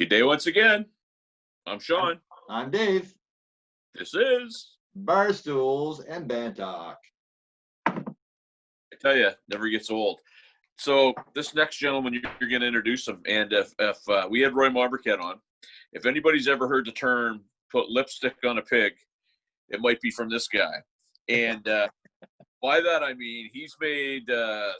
Good day once again. I'm Sean. I'm Dave. This is Barstools and Bandtalk. I tell you, never gets old. So this next gentleman, you're going to introduce him. And if we had Roy Marbriquet on, if anybody's ever heard the term "put lipstick on a pig," it might be from this guy. And by that I mean he's made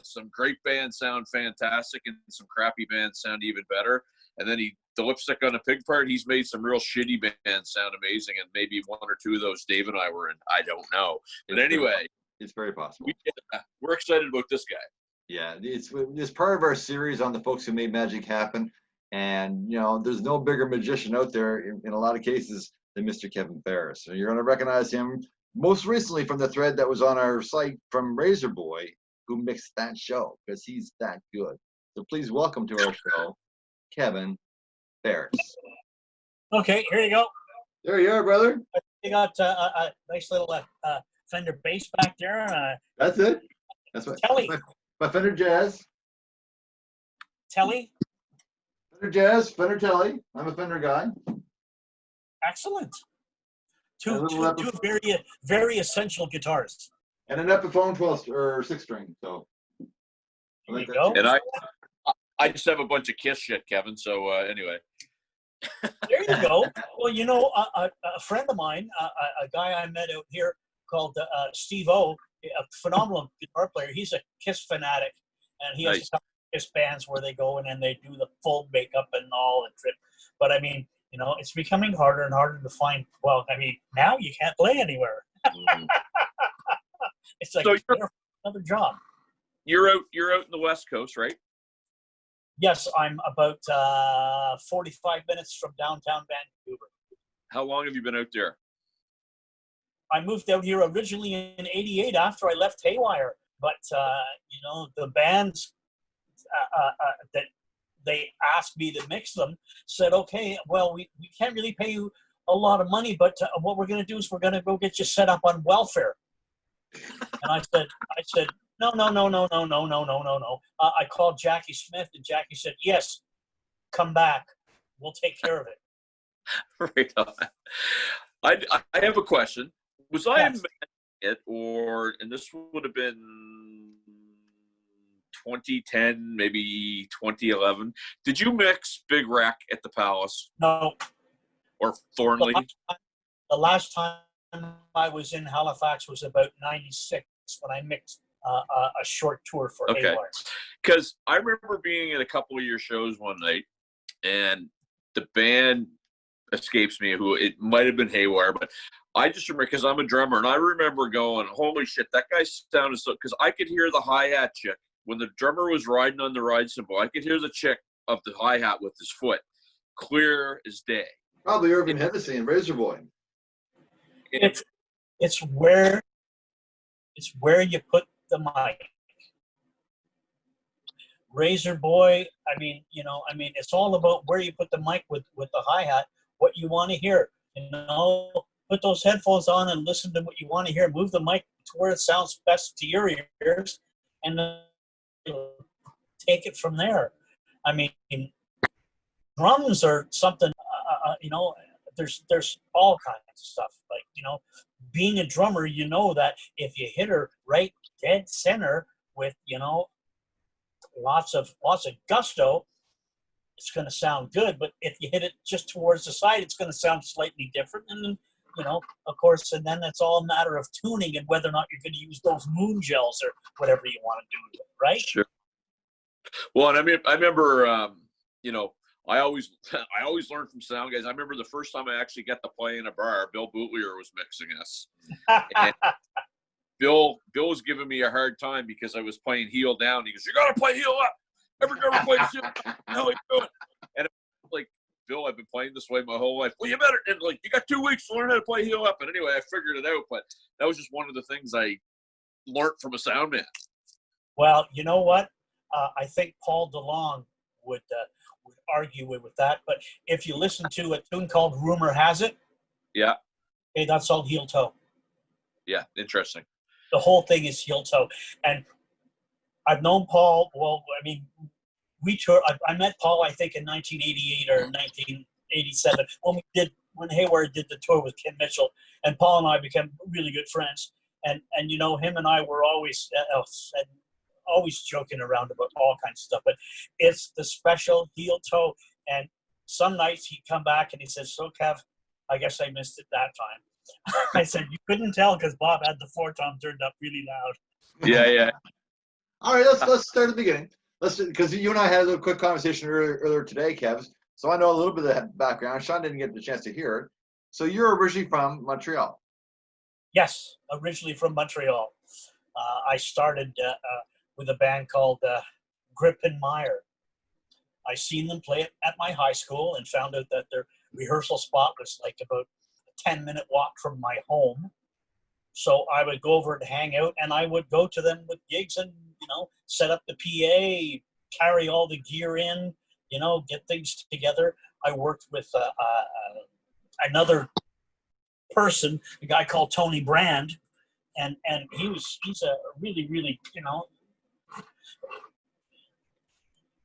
some great bands sound fantastic and some crappy bands sound even better. And then the lipstick on a pig part, he's made some real shitty bands sound amazing. And maybe one or two of those Dave and I were in. I don't know. But anyway, it's very possible. We're excited about this guy. Yeah, it's part of our series on the folks who made magic happen. And, there's no bigger magician out there in a lot of cases than Mr. Kevin Feres. So you're going to recognize him most recently from the thread that was on our site from Razor Boy, who mixed that show because he's that good. So please welcome to our show, Kevin Feres. Okay, here you go. There you are, brother. You got a nice little Fender bass back there. That's it. That's what. Telly. My Fender Jazz. Telly. Fender Jazz, Fender Telly. I'm a Fender guy. Excellent. Two very, very essential guitars. And an Epiphone 12 or 6-string. So. There you go. And I just have a bunch of Kiss shit, Kevin. So anyway. There you go. Well, a friend of mine, a guy I met out here called Steve O, a phenomenal guitar player. He's a Kiss fanatic, and he has a couple of Kiss bands where they go in and they do the full makeup and all the trip. But I mean, it's becoming harder and harder to find. Well, I mean, now you can't play anywhere. It's like another job. You're out in the West Coast, right? Yes, I'm about 45 minutes from downtown Vancouver. How long have you been out there? I moved out here originally in '88 after I left Haywire. But, the bands that they asked me to mix them said, okay, well, we can't really pay you a lot of money, but what we're going to do is we're going to go get you set up on welfare. And I said, no. I called Jackie Smith, and Jackie said, yes, come back. We'll take care of it. Right on. I have a question. Was I Yes. it, and this would have been 2010, maybe 2011. Did you mix Big Wreck at the Palace? No. Or Thornley? The last time I was in Halifax was about 96 when I mixed a short tour for Haywire. Because I remember being at a couple of your shows one night, and the band escapes me who it might have been Haywire, but I just remember because I'm a drummer, and I remember going, holy shit, that guy sounded so, because I could hear the hi-hat chick. When the drummer was riding on the ride cymbal, I could hear the chick of the hi-hat with his foot, clear as day. Probably Irving Hennessy and Razor Boy. It's where you put the mic. Razor Boy, it's all about where you put the mic with the hi-hat, what you want to hear. Put those headphones on and listen to what you want to hear. Move the mic to where it sounds best to your ears, and then take it from there. I mean, drums are something, there's all kinds of stuff. Like, being a drummer, that if you hit her right dead center with, lots of gusto, it's going to sound good. But if you hit it just towards the side, it's going to sound slightly different. And then, of course, and then it's all a matter of tuning and whether or not you're going to use those moon gels or whatever you want to do with it, right? Sure. Well, and I remember, I always learn from sound guys. I remember the first time I actually got to play in a bar, Bill Bootlier was mixing us. And Bill was giving me a hard time because I was playing heel down. He goes, "You got to play heel up. Every drummer plays heel up. How you doing?" And I'm like, Bill, I've been playing this way my whole life. Well, you better, and you got 2 weeks to learn how to play heel up. And anyway, I figured it out. But that was just one of the things I learned from a sound man. Well, you know what? I think Paul DeLong would argue with that. But if you listen to a tune called Rumor Has It, yeah, hey, that's all heel toe. Yeah, interesting. The whole thing is heel toe. And I've known Paul, we toured. I met Paul, I think, in 1988 or 1987 when Hayward did the tour with Ken Mitchell, and Paul and I became really good friends. And you know, him and I were always joking around about all kinds of stuff. But it's the special heel toe. And some nights he'd come back and he says, "So Kev, I guess I missed it that time." I said, "You couldn't tell because Bob had the 4-tom turned up really loud." Yeah. All right, let's start at the beginning. Because you and I had a little quick conversation earlier today, Kev. So I know a little bit of that background. Sean didn't get the chance to hear it. So you're originally from Montreal. Yes, originally from Montreal. I started with a band called Grip and Meyer. I seen them play it at my high school and found out that their rehearsal spot was like about a 10-minute walk from my home. So I would go over and hang out, and I would go to them with gigs and, you know, set up the PA, carry all the gear in, you know, get things together. I worked with another person, a guy called Tony Brand, and he's a really, really, you know,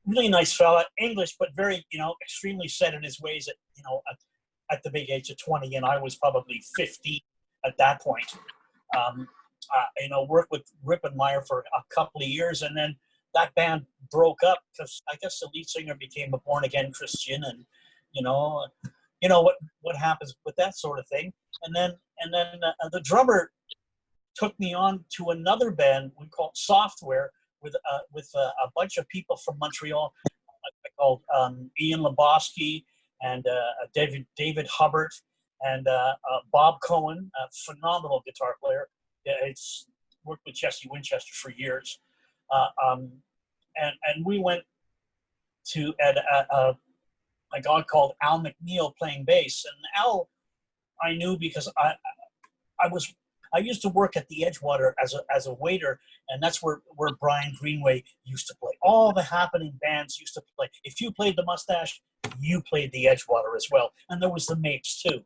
really nice fella, English, but very, you know, extremely set in his ways at the big age of 20, and I was probably 50 at that point. You know, worked with Rip and Meyer for a couple of years, and then that band broke up because I guess the lead singer became a born-again Christian, and you know what happens with that sort of thing. And then the drummer took me on to another band we called Software with a bunch of people from Montreal called Ian Lebowski and David Hubbard and Bob Cohen, a phenomenal guitar player. It's worked with Jesse Winchester for years, and we went to a guy called Al McNeil playing bass, and Al I knew because I used to work at the Edgewater as a waiter, and that's where Brian Greenway used to play. All the happening bands used to play. If you played the Mustache, you played the Edgewater as well, and there was the Mapes too.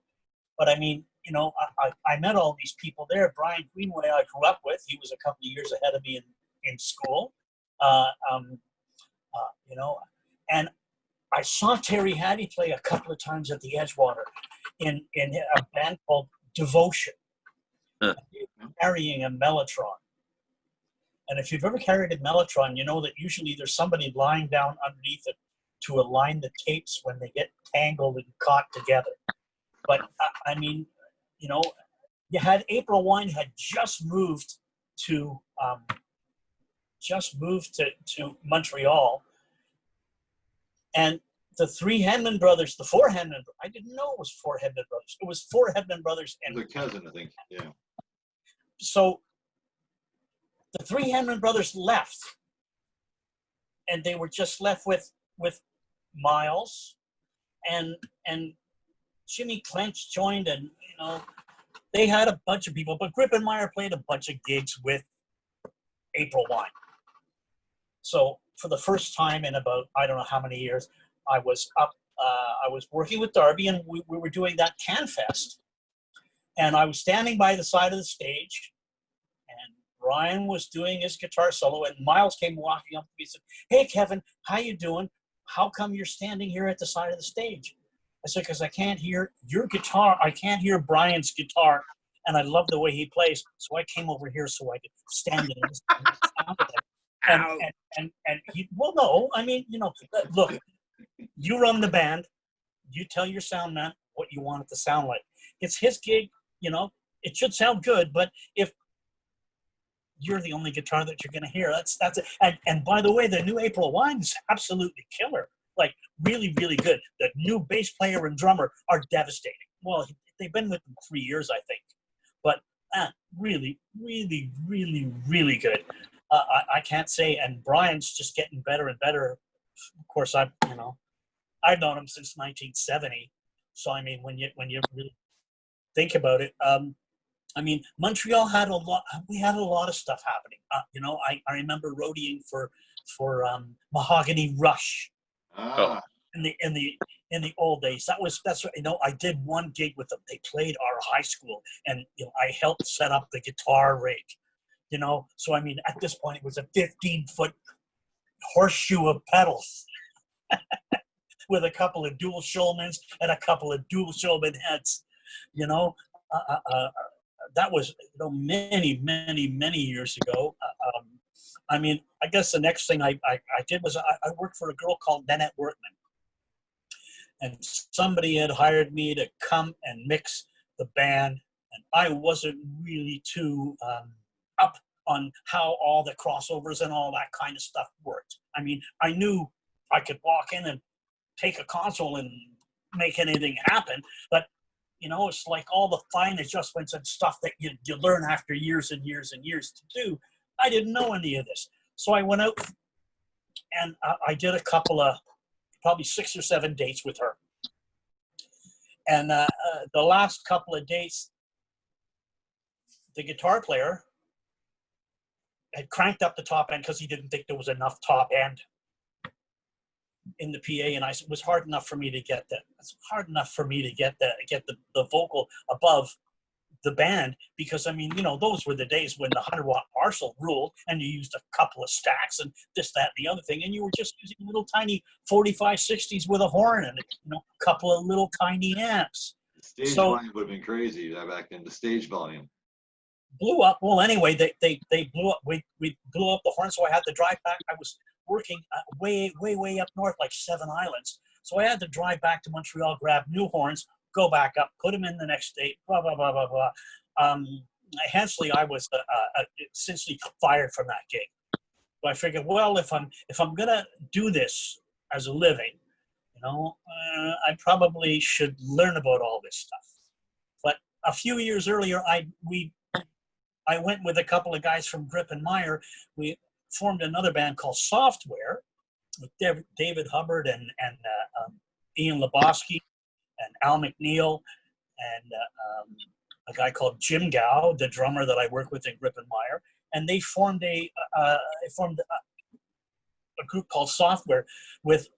But I mean, you know, I met all these people there. Brian Greenway I grew up with. He was a couple of years ahead of me in school. You know, and I saw Terry Hattie play a couple of times at the Edgewater in a band called Devotion. Huh. Carrying a Mellotron. And if you've ever carried a Mellotron, you know that usually there's somebody lying down underneath it to align the tapes when they get tangled and caught together. But I mean, you know, you had April Wine had just moved to Montreal, and the four Hedman brothers, I didn't know it was four Hedman brothers. It was four Hedman brothers and their cousin, I think. Yeah. So the three Hedman brothers left, and they were just left with Miles and Jimmy Clench joined, and you know, they had a bunch of people, but Grip and Meyer played a bunch of gigs with April Wine. So for the first time in about, I don't know how many years, I was working with Darby, and we were doing that Can Fest. And I was standing by the side of the stage, and Brian was doing his guitar solo, and Miles came walking up to me and said, "Hey, Kevin, how you doing? How come you're standing here at the side of the stage?" I said, "Because I can't hear your guitar. I can't hear Brian's guitar, and I love the way he plays. So I came over here so I could stand and listen to the sound of it." And he, well, no, I mean, you know, look, you run the band, you tell your sound man what you want it to sound like. It's his gig, you know, it should sound good, but if you're the only guitar that you're going to hear, that's it. And by the way, the new April Wine is absolutely killer. Like, really, really good. The new bass player and drummer are devastating. Well, they've been with them 3 years, I think. But really, really, really, really good. I can't say. And Brian's just getting better and better. Of course, I've known him since 1970. So, I mean, when you really think about it, I mean, Montreal had a lot. We had a lot of stuff happening. You know, I remember roadieing for Mahogany Rush. In the old days. That's what, you know, I did one gig with them. They played our high school, and you know, I helped set up the guitar rig. You know, so I mean, at this point, it was a 15-foot horseshoe of pedals. with a couple of dual showmans and a couple of dual showman heads. You know, that was many years ago. I mean, I guess the next thing I did was I worked for a girl called Nanette Workman, and somebody had hired me to come and mix the band, and I wasn't really too up on how all the crossovers and all that kind of stuff worked. I mean, I knew I could walk in and take a console and make anything happen, but it's like all the fine adjustments and stuff that you learn after years and years and years to do. I didn't know any of this. So I went out and I did a couple of, probably 6 or 7 dates with her. And the last couple of dates, the guitar player had cranked up the top end because he didn't think there was enough top end in the PA, and it was hard enough for me to get that. It's hard enough for me to get the vocal above the band, because I mean, those were the days when the 100-watt Marshall ruled, and you used a couple of stacks and this, that, and the other thing, and you were just using little tiny 4560s with a horn and a couple of little tiny amps. The stage volume would have been crazy back then. The stage volume blew up. Well, anyway, they blew up. We blew up the horn, so I had to drive back. I was working way up north, like 7 Islands. So I had to drive back to Montreal, grab new horns, go back up, put them in the next date, blah, blah, blah, blah, blah. Hensley, I was essentially fired from that gig. So I figured, well, if I'm going to do this as a living, I probably should learn about all this stuff. But a few years earlier, I went with a couple of guys from Grip and Meyer. We formed another band called Software with David Hubbard and Ian Lebowski and Al McNeil and a guy called Jim Gow, the drummer that I work with in Grip and Meyer. And they formed a group called Software with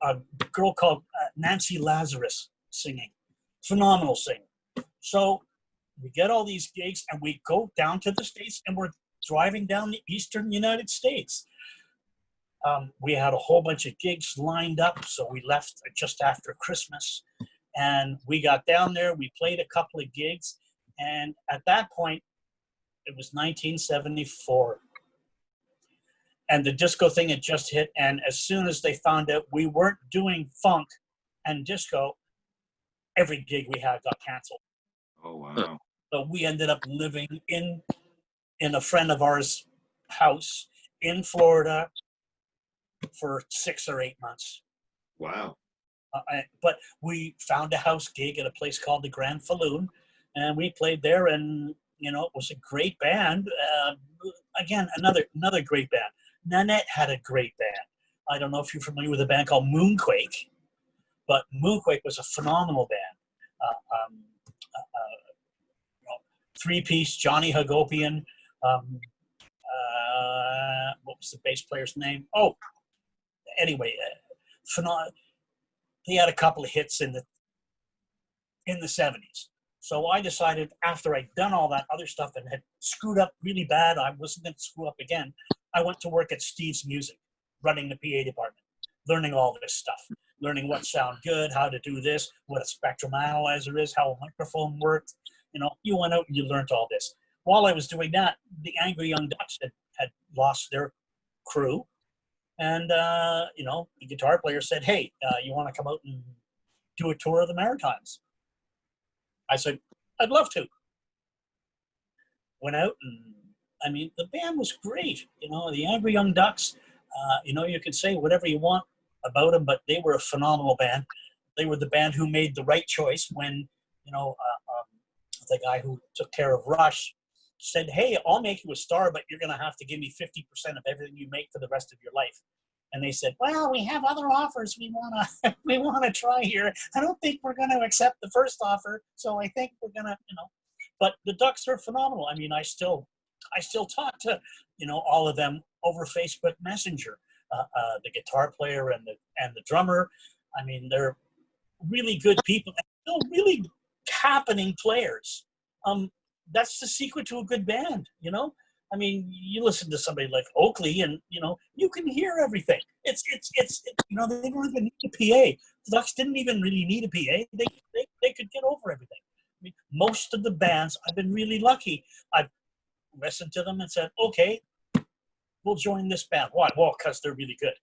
a girl called Nancy Lazarus singing. Phenomenal singer. So we get all these gigs and we go down to the States, and we're driving down the eastern United States. We had a whole bunch of gigs lined up, so we left just after Christmas. And we got down there, we played a couple of gigs, and at that point, it was 1974. And the disco thing had just hit, and as soon as they found out we weren't doing funk and disco, every gig we had got canceled. Oh, wow. So we ended up living in a friend of ours' house in Florida for 6 or 8 months. Wow. But we found a house gig at a place called the Grand Falloon, and we played there, and it was a great band. Again, another great band. Nanette had a great band. I don't know if you're familiar with a band called Moonquake, but Moonquake was a phenomenal band. 3-piece, Johnny Hagopian. What was the bass player's name? Oh, anyway, he had a couple of hits in the 70s. So I decided, after I'd done all that other stuff and had screwed up really bad, I wasn't going to screw up again. I went to work at Steve's Music, running the PA department, learning all this stuff, learning what sounded good, how to do this, what a spectrum analyzer is, how a microphone worked. You went out and you learned all this. While I was doing that, the Angry Young Ducks had lost their crew. And, the guitar player said, hey, you want to come out and do a tour of the Maritimes? I said, I'd love to. Went out, and the band was great. The Angry Young Ducks, you can say whatever you want about them, but they were a phenomenal band. They were the band who made the right choice when, the guy who took care of Rush said, hey, I'll make you a star, but you're going to have to give me 50% of everything you make for the rest of your life. And they said, well, we have other offers we want to try here. I don't think we're going to accept the first offer, so I think we're going to, But the Ducks are phenomenal. I still talk to, all of them over Facebook Messenger. The guitar player and the drummer. They're really good people and still really happening players. That's the secret to a good band, I mean, you listen to somebody like Oakley, and you can hear everything. It's they don't even need a PA. The Ducks didn't even really need a PA. They could get over everything. I mean, most of the bands, I've been really lucky. I've listened to them and said, okay, we'll join this band. Why? Well, because they're really good.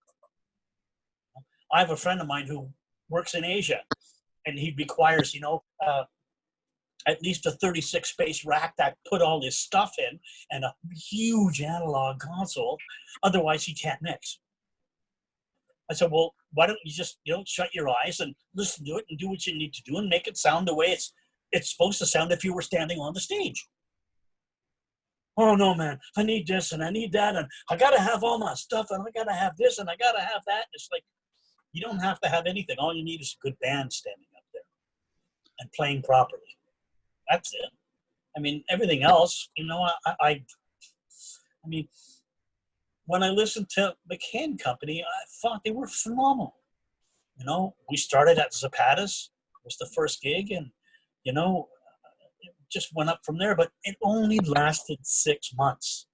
I have a friend of mine who works in Asia, and he requires, at least a 36 space rack that put all his stuff in and a huge analog console. Otherwise, he can't mix. I said, well, why don't you just, shut your eyes and listen to it and do what you need to do and make it sound the way it's supposed to sound if you were standing on the stage. Oh, no, man, I need this and I need that, and I got to have all my stuff, and I got to have this and I got to have that. It's like, you don't have to have anything. All you need is a good band standing up there and playing properly. That's it. I mean, everything else, I mean, when I listened to McCann Company, I thought they were phenomenal. We started at Zapatas, was the first gig, and, it just went up from there, but it only lasted 6 months,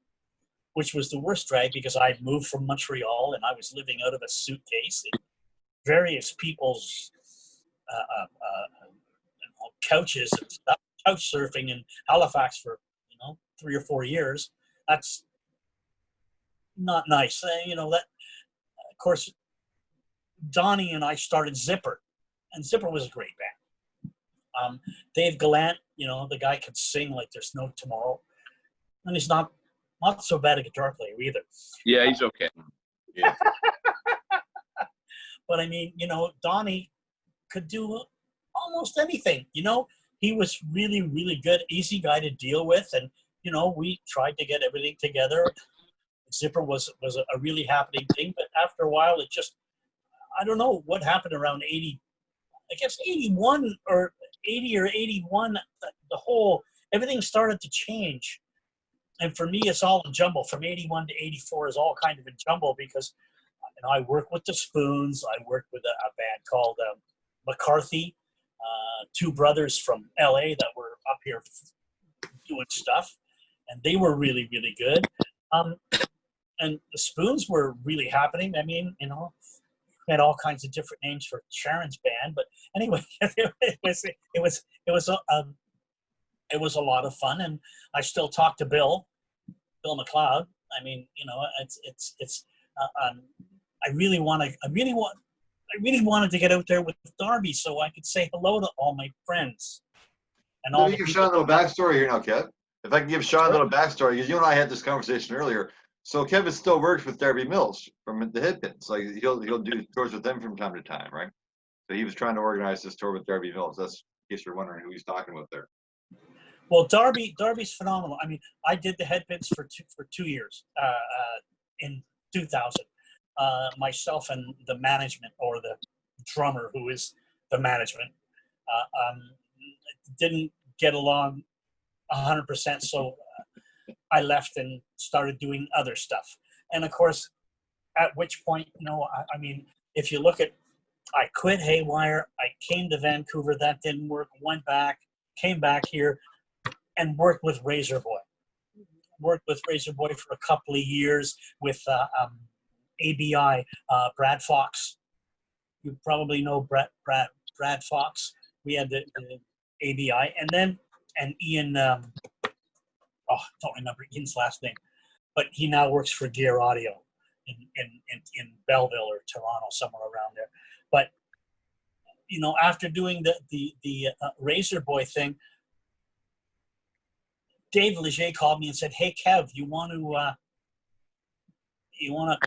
which was the worst drag because I moved from Montreal and I was living out of a suitcase in various people's couches and stuff, couch surfing in Halifax for, 3 or 4 years. That's not nice. That, of course, Donnie and I started Zipper, and Zipper was a great band. Dave Gallant, the guy could sing like there's no tomorrow, and he's not so bad a guitar player either. Yeah, he's okay. Yeah. But I mean, Donnie could do almost anything. He was really, really good, easy guy to deal with, and we tried to get everything together. Zipper was a really happening thing, but after a while, it just, I don't know what happened around 80. I guess 81 or 80 or 81. The whole everything started to change, and for me, it's all a jumble. From 81 to 84 is all kind of a jumble because I worked with the Spoons. I worked with a band called McCarthy, two brothers from LA that were up here doing stuff, and they were really, really good. And the Spoons were really happening. I mean, had all kinds of different names for Sharon's band, but anyway, it was a lot of fun, and I still talk to Bill McLeod. I mean, I really wanted to get out there with Darby so I could say hello to all my friends. And Let me give Sean a little backstory here now, Kev. If I can give Sean a little backstory, because you and I had this conversation earlier. So Kevin still works with Darby Mills from the Headpins. Like he'll do tours with them from time to time, right? So he was trying to organize this tour with Darby Mills. That's in case you're wondering who he's talking about there. Well, Darby's phenomenal. I mean, I did the Headpins for 2 years in 2000. Myself and the management, or the drummer who is the management, didn't get along 100%. So I left and started doing other stuff. And of course, at which point, I mean, if you look at, I quit Haywire, I came to Vancouver, that didn't work, went back, came back here, and worked with Razor Boy. Worked with Razor Boy for a couple of years with ABI, Brad Fox. You probably know Brad Fox. We had the ABI, and Ian. Don't remember Ian's last name, but he now works for Gear Audio in Belleville or Toronto, somewhere around there. But after doing the Razor Boy thing, Dave Leger called me and said, "Hey Kev, you want to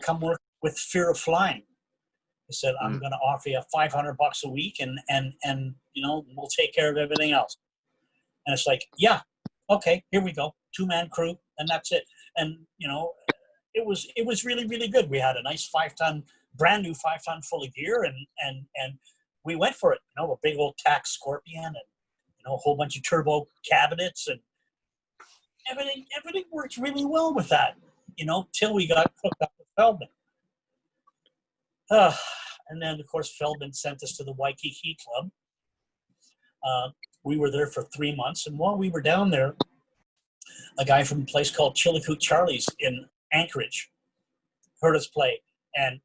come work with Fear of Flying?" I said, "I'm going to offer you $500 a week, and we'll take care of everything else." And it's like, yeah, okay, here we go, 2-man crew, and that's it. And it was really, really good. We had a nice brand new 5-ton full of gear, and we went for it. A big old tax Scorpion, and a whole bunch of turbo cabinets, and everything worked really well with that. Till we got hooked up with Feldman. And then, of course, Feldman sent us to the Waikiki Club. We were there for 3 months, and while we were down there, a guy from a place called Chillicoot Charlie's in Anchorage heard us play and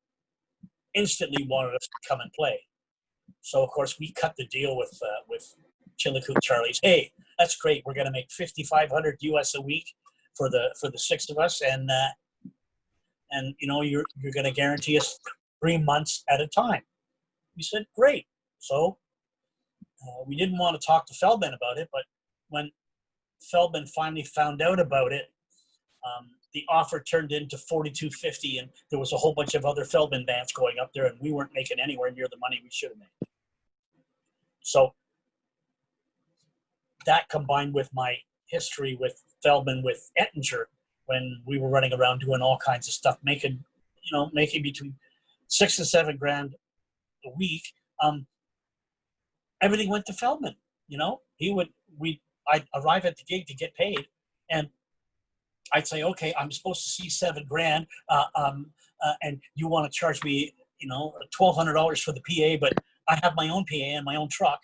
instantly wanted us to come and play. So of course we cut the deal with Chillicoot Charlie's. Hey, that's great. We're going to make $5,500 US a week for the 6 of us, and you know, you're going to guarantee us 3 months at a time. We said great. So we didn't want to talk to Feldman about it, but when Feldman finally found out about it, the offer turned into $4,250, and there was a whole bunch of other Feldman bands going up there, and we weren't making anywhere near the money we should have made. So that combined with my history with Feldman, with Ettinger, when we were running around doing all kinds of stuff, making between $6,000 and $7,000 a week, everything went to Feldman. You know, I'd arrive at the gig to get paid, and I'd say, okay, I'm supposed to see $7,000, and you want to charge me, you know, $1,200 for the PA, but I have my own PA and my own truck,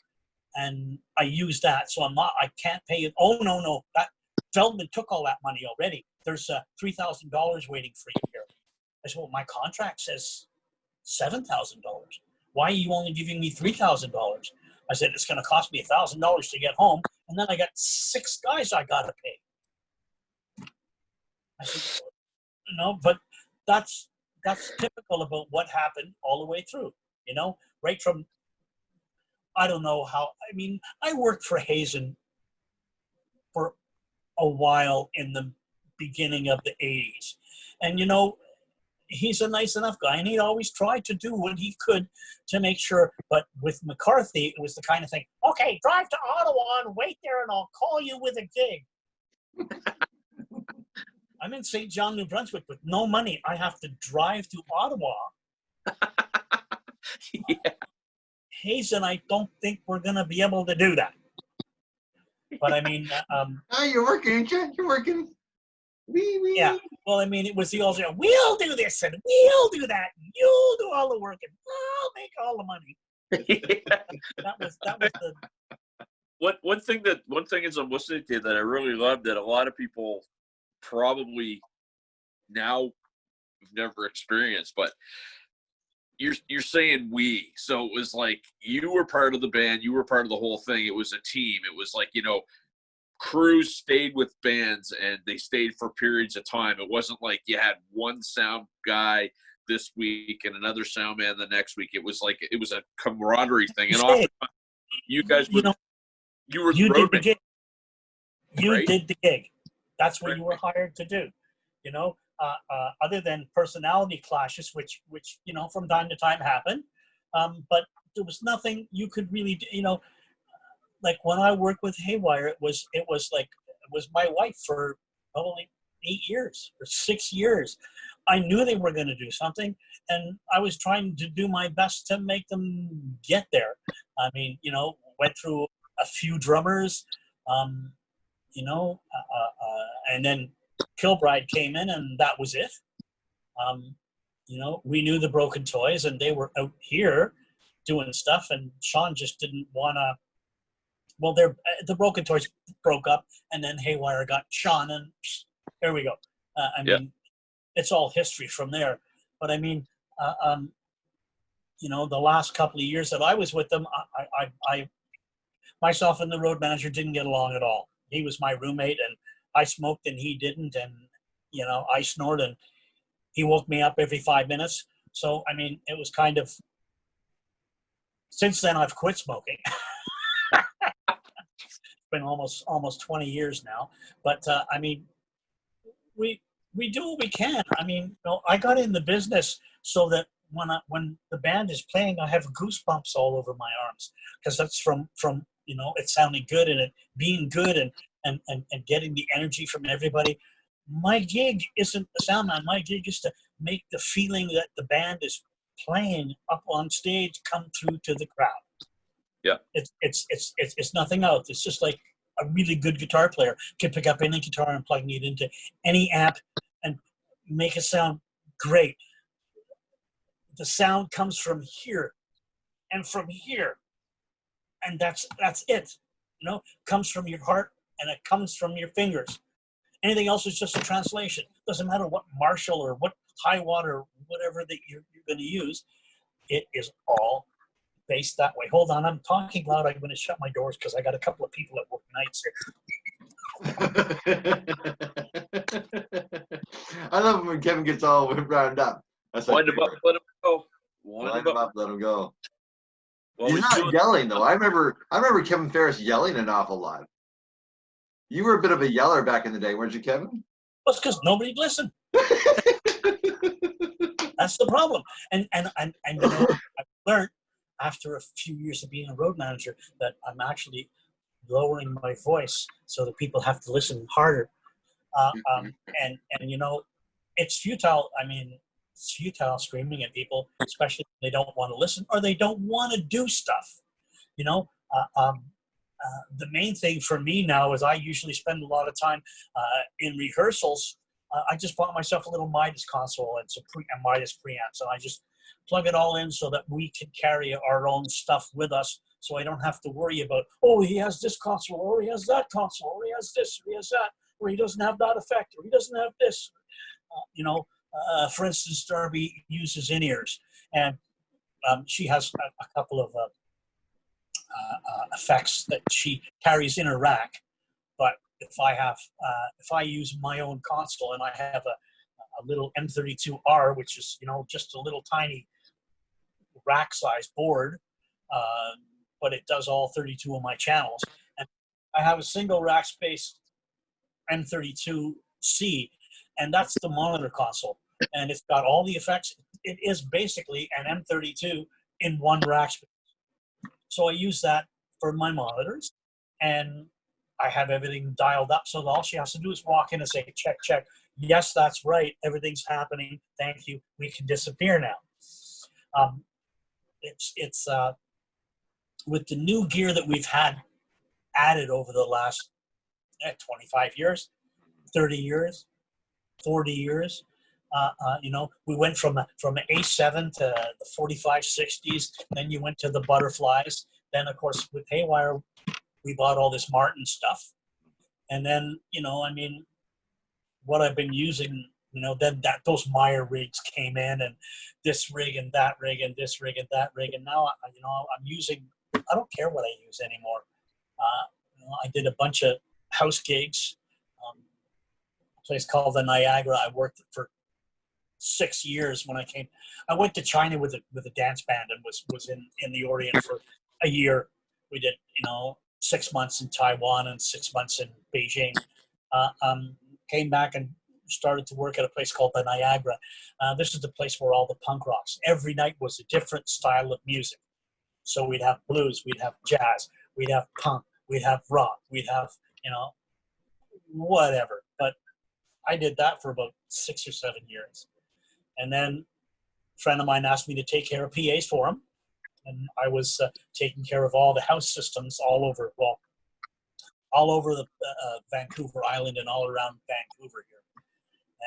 and I use that, so I can't pay it. Oh no, that Feldman took all that money already. There's $3,000 waiting for you here. I said, well, my contract says $7,000. Why are you only giving me $3,000? I said, it's going to cost me $1,000 to get home, and then I got 6 guys I got to pay. I said, no, but that's typical about what happened all the way through, you know, right from, I don't know how, I mean, I worked for Hazen for a while in the beginning of the 80s. And, you know, he's a nice enough guy, and he always tried to do what he could to make sure. But with McCarthy, it was the kind of thing, okay, drive to Ottawa and wait there, and I'll call you with a gig. I'm in St. John, New Brunswick with no money. I have to drive to Ottawa. Yeah. Hazen, I don't think we're going to be able to do that. But I mean, Oh, you're working, ain't you? You're working. Wee. Yeah. Well, I mean, it was the old, we'll do this and we'll do that. And you'll do all the work and I'll make all the money. Yeah. That was the. One thing as I'm listening to that I really love that a lot of people probably now have never experienced, but you're saying we, so it was like you were part of the band, you were part of the whole thing. It was a team. It was like, you know, crews stayed with bands and they stayed for periods of time. It wasn't like you had one sound guy this week and another sound man the next week. It was like it was a camaraderie thing. And often you guys were you did the gig. You right? did the gig. That's what Right. you were hired to do. You know, other than personality clashes, which you know from time to time happen, but there was nothing you could really do, you know. Like when I worked with Haywire, it was my wife for probably 8 years or 6 years. I knew they were going to do something, and I was trying to do my best to make them get there. I mean, you know, went through a few drummers, you know, and then Kilbride came in, and that was it. You know, we knew the Broken Toys, and they were out here doing stuff, and Sean just didn't want to. Well, the Broken Toys broke up, and then Haywire got Sean, and here we go. I mean, it's all history from there. But I mean, you know, the last couple of years that I was with them, I myself and the road manager didn't get along at all. He was my roommate, and I smoked and he didn't, and you know, I snored and he woke me up every 5 minutes. So I mean, it was kind of. Since then, I've quit smoking. Been almost 20 years now, but I mean, we do what we can. I mean, you know, I got in the business so that when the band is playing, I have goosebumps all over my arms because that's from you know, it sounding good and it being good and getting the energy from everybody. My gig isn't the sound man. My gig is to make the feeling that the band is playing up on stage come through to the crowd. Yeah. It's nothing else. It's just like a really good guitar player can pick up any guitar and plug it into any amp and make it sound great. The sound comes from here and from here, and that's it. You know, comes from your heart and it comes from your fingers. Anything else is just a translation. Doesn't matter what Marshall or what high water, whatever that you're going to use. It is all based that way. Hold on, I'm talking loud. I'm going to shut my doors because I got a couple of people at work nights here. I love when Kevin gets all round up. That's Wind him up, let him go. Wind him up, let him go. Well, He's not yelling though. I remember Kevin Feres yelling an awful lot. You were a bit of a yeller back in the day, weren't you, Kevin? Well, it's because nobody listened. That's the problem. And you know, I've learned after a few years of being a road manager that I'm actually lowering my voice so that people have to listen harder. And you know, it's futile. I mean, it's futile screaming at people, especially if they don't want to listen or they don't want to do stuff. You know, the main thing for me now is I usually spend a lot of time in rehearsals. I just bought myself a little Midas console and some Midas preamps, and I just plug it all in so that we can carry our own stuff with us. So I don't have to worry about, oh, he has this console, or he has that console, or he has this, or he has that, or he doesn't have that effect, or he doesn't have this. You know, for instance, Darby uses in-ears, and she has a couple of effects that she carries in her rack. But if I use my own console and I have a little M32R, which is, you know, just a little tiny rack size board, but it does all 32 of my channels. And I have a single rack space M32C, and that's the monitor console. And it's got all the effects. It is basically an M32 in one rack space. So I use that for my monitors, and I have everything dialed up so that all she has to do is walk in and say, check, check. Yes, that's right. Everything's happening. Thank you. We can disappear now. It's with the new gear that we've had added over the last 25 years, 30 years, 40 years. You know, we went from an A7 to the 4560s. Then you went to the butterflies. Then, of course, with Haywire, we bought all this Martin stuff. And then, you know, I mean, what I've been using, you know, then those Meyer rigs came in, and this rig and that rig and this rig and that rig. And now, you know, I'm using, I don't care what I use anymore. You know, I did a bunch of house gigs. A place called the Niagara. I worked for 6 years when I came. I went to China with a dance band and was in the Orient for a year. We did, you know, 6 months in Taiwan and 6 months in Beijing. Came back and started to work at a place called the Niagara. This is the place where all the punk rocks. Every night was a different style of music. So we'd have blues, we'd have jazz, we'd have punk, we'd have rock, we'd have, you know, whatever. But I did that for about 6 or 7 years. And then a friend of mine asked me to take care of PAs for him. And I was taking care of all the house systems all over the Vancouver Island and all around Vancouver here.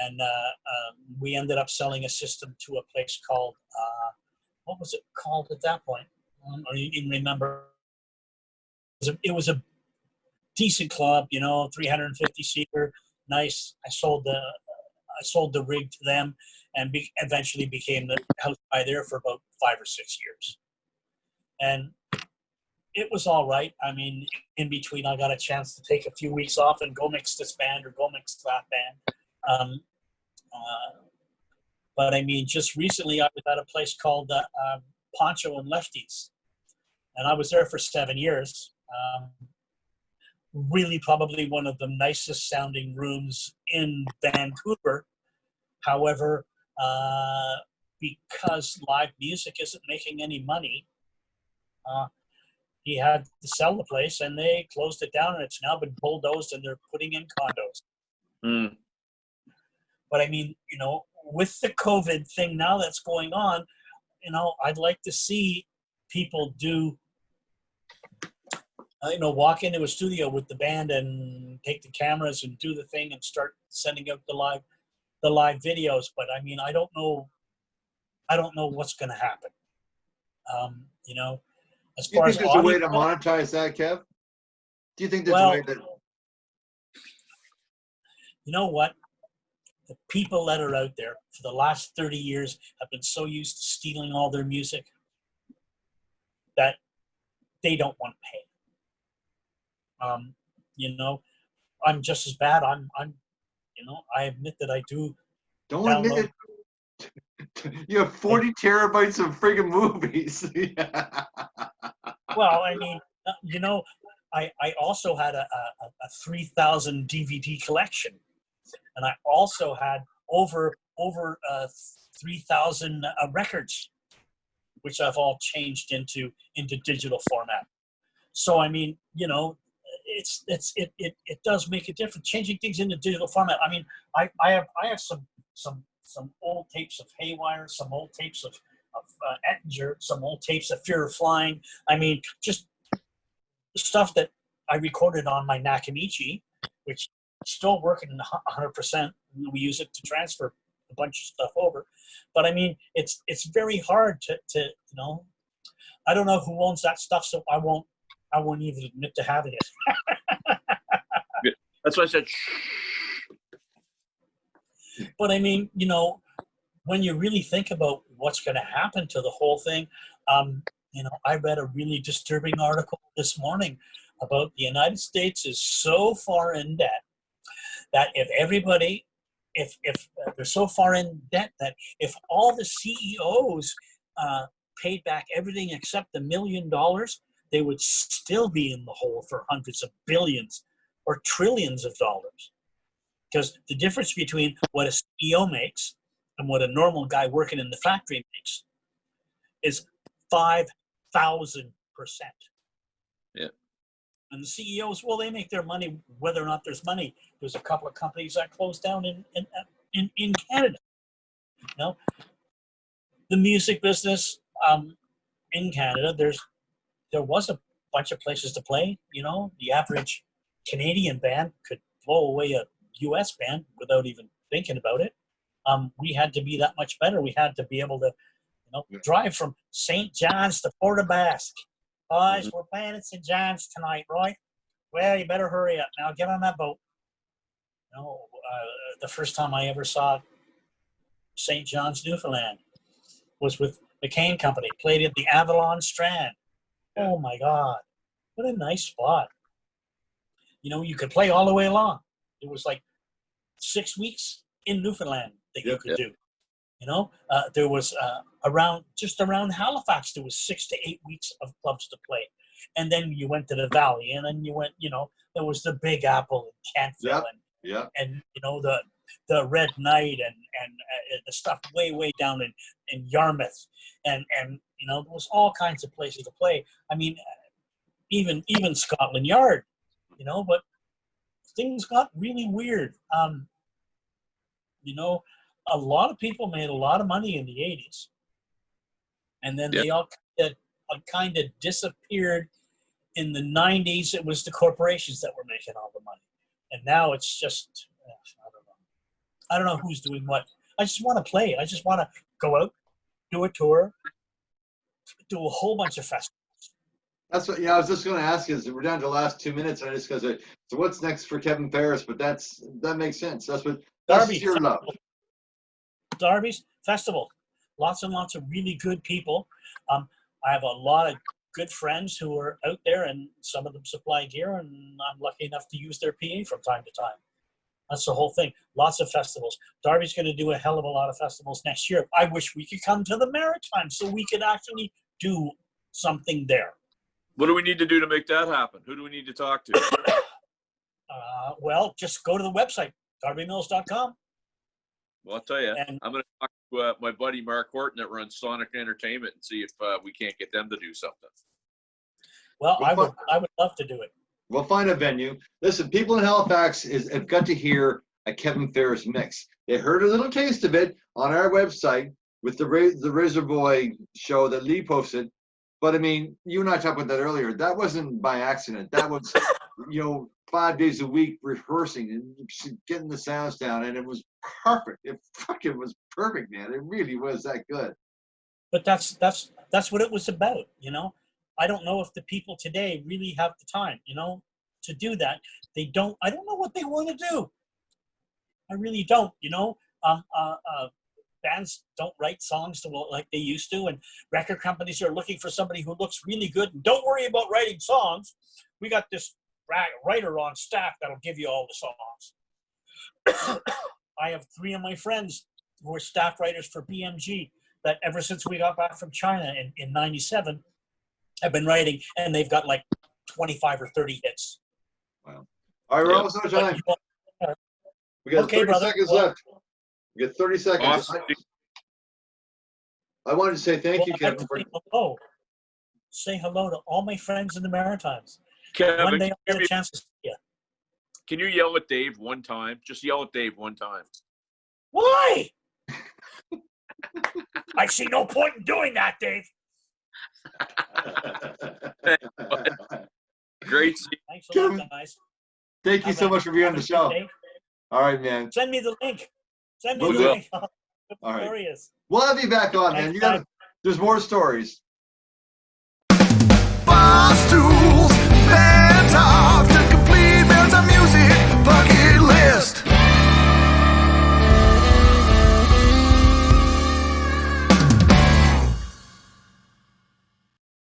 And we ended up selling a system to a place called, what was it called at that point? I don't even remember. It was a decent club, you know, 350 seater, nice. I sold the rig to them, and eventually became the house guy there for about 5 or 6 years. And it was all right. I mean, in between, I got a chance to take a few weeks off and go mix this band or go mix that band. But I mean, just recently I was at a place called Poncho and Lefties, and I was there for 7 years. Really probably one of the nicest sounding rooms in Vancouver. However, because live music isn't making any money, he had to sell the place, and they closed it down, and it's now been bulldozed, and they're putting in condos. Mm. But I mean, you know, with the COVID thing now that's going on, you know, I'd like to see people do, you know, walk into a studio with the band and take the cameras and do the thing and start sending out the live videos. But I mean, I don't know what's going to happen. You know, as Do you far think as there's a way audio, to monetize that, Kev? Do you think there's a way that? you know what? The people that are out there for the last 30 years have been so used to stealing all their music that they don't want to pay. You know, I'm just as bad. I admit that I do Don't download. admit it. You have 40 terabytes of friggin' movies. Well, I mean, I also had a 3,000 DVD collection, and I also had over 3,000 records, which I've all changed into digital format. So I mean, it does make a difference changing things into digital format. I mean, I have some old tapes of Haywire, some old tapes of Ettinger, some old tapes of Fear of Flying. I mean, just stuff that I recorded on my Nakamichi, which is still working 100%. We use it to transfer a bunch of stuff over. But I mean, it's very hard to I don't know who owns that stuff, so I won't even admit to having it. That's why I said, But I mean, when you really think about what's going to happen to the whole thing, I read a really disturbing article this morning about the United States is so far in debt that if they're so far in debt that if all the CEOs paid back everything except $1 million, they would still be in the hole for hundreds of billions or trillions of dollars. Because the difference between what a CEO makes and what a normal guy working in the factory makes is 5,000%. Yeah. And the CEOs, well, they make their money whether or not there's money. There's a couple of companies that closed down in Canada. The music business in Canada, there was a bunch of places to play. The average Canadian band could blow away a U.S. band without even thinking about it. We had to be that much better. We had to be able to, drive from St. John's to Port aux Basques. Guys, we're playing at St. John's tonight, right? Well, you better hurry up. Now get on that boat. The first time I ever saw St. John's, Newfoundland was with McCain Company. Played at the Avalon Strand. Oh, my God. What a nice spot. You could play all the way along. It was like 6 weeks in Newfoundland that you could do. There was around Halifax, there was 6 to 8 weeks of clubs to play. And then you went to the Valley, and then you went, there was the Big Apple and Cantville and the Red Knight and the stuff way down in Yarmouth. And there was all kinds of places to play. I mean, even Scotland Yard, but things got really weird. A lot of people made a lot of money in the 80s. And then they all kind of disappeared in the 90s. It was the corporations that were making all the money. And now it's just, I don't know who's doing what. I just want to play. I just want to go out, do a tour, do a whole bunch of festivals. That's what. Yeah, I was just going to ask you. We're down to the last 2 minutes. I just going to say, so what's next for Kevin Feres? But that makes sense. That's your love. Darby's festival. Lots and lots of really good people. I have a lot of good friends who are out there, and some of them supply gear, and I'm lucky enough to use their PA from time to time. That's the whole thing. Lots of festivals. Darby's going to do a hell of a lot of festivals next year. I wish we could come to the Maritime so we could actually do something there. What do we need to do to make that happen? Who do we need to talk to? Well, just go to the website, darbymills.com. Well, I'll tell you, I'm going to talk to my buddy Mark Horton that runs Sonic Entertainment and see if we can't get them to do something. Well, I would love to do it. We'll find a venue. Listen, people in Halifax have got to hear a Kevin Feres mix. They heard a little taste of it on our website with the Razor Boy show that Lee posted. But I mean, you and I talked about that earlier. That wasn't by accident. That was, 5 days a week rehearsing and getting the sounds down, and it was perfect. It fucking was perfect, man. It really was that good. But that's what it was about, I don't know if the people today really have the time, to do that. I don't know what they want to do. I really don't. You know, bands don't write songs like they used to, and record companies are looking for somebody who looks really good. And don't worry about writing songs. We got this writer on staff that'll give you all the songs. I have 3 of my friends who are staff writers for BMG that ever since we got back from China in 97 have been writing, and they've got like 25 or 30 hits. Wow. All right, we're almost out of time. We got 30 seconds left. We got 30 seconds. Awesome. I wanted to say thank you, Kevin. Say hello to all my friends in the Maritimes. Kevin, One day I'll get a chance to see you. Can you yell at Dave one time? Just yell at Dave one time. Why? I see no point in doing that, Dave. Great. Thanks a lot, guys. Thank you so much for being on the show. All right, man. Send me the link. Send me the link. All right. Glorious. We'll have you back on, man. There's more stories.